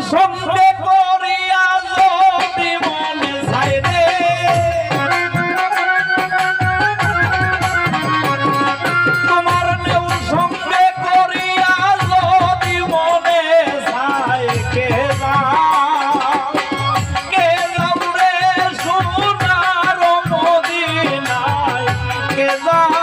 সঙ্গে করিয়া যদি মনে চাই রে তোমার নেউ সঙ্গে করিয়া যদি মনে চাই কে যাও রে সোনার মদিনায় কে যাও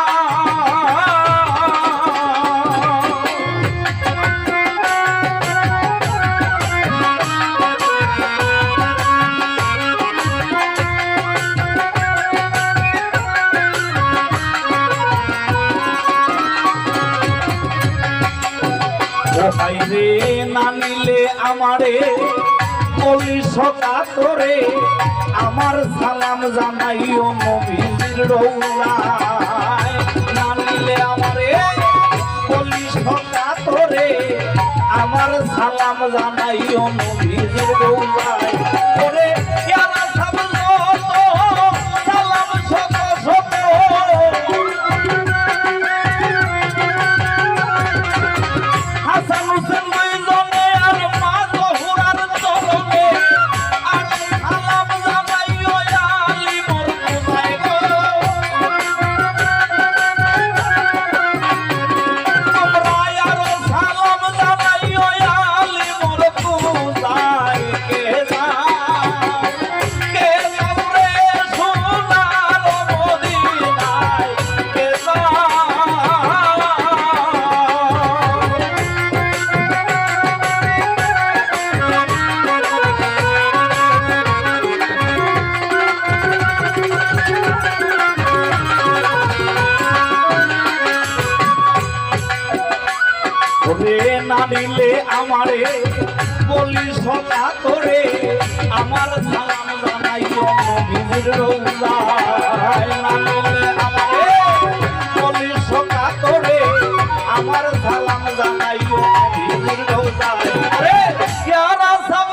রে না নিলে আমারে বলি সকা তোরে আমার সালাম জানাইও নবীর রওলায় না নিলে আমারে বলি সকা তোরে আমার সালাম জানাইও নবীর রওলায় ওরে ইয়ারা সব সালাম শত শত হাসান হোসেন দুইজনে আর মা জহুরার চরণে আর সালাম জানাইও আলী মোর কোথায় গো তোমরা আর সালাম জানাইও আলী মোর কোথায় কে যাও রে সোনার মদিনায় কে যাও না নিলে আমারে বলি সদা তোরে আমার সালাম জানাইও নবীর রওলায় না নিলে আমারে বলি সদা তোরে আমার সালাম জানাইও নবীর রওলায় আরে ইয়ারা সব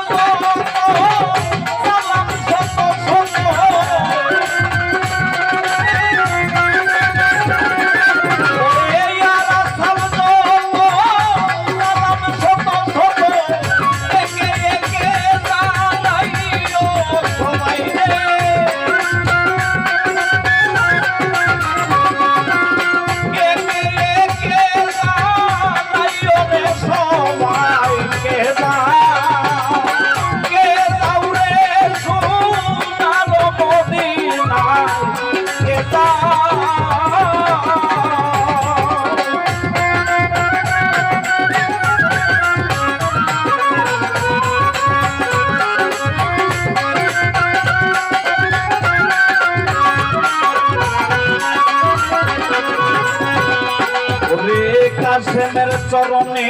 সালাম শত শত কাশেমের চরণে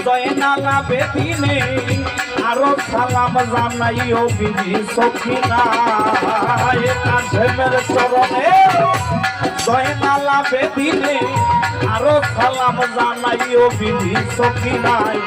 জয়নালা বেদিনে আরো সালাম জানাইও বিবি সখিনা কাশেমের চরণে জয়নালা বেদিনে আরো সালাম জানাইও বিবি সখিনায়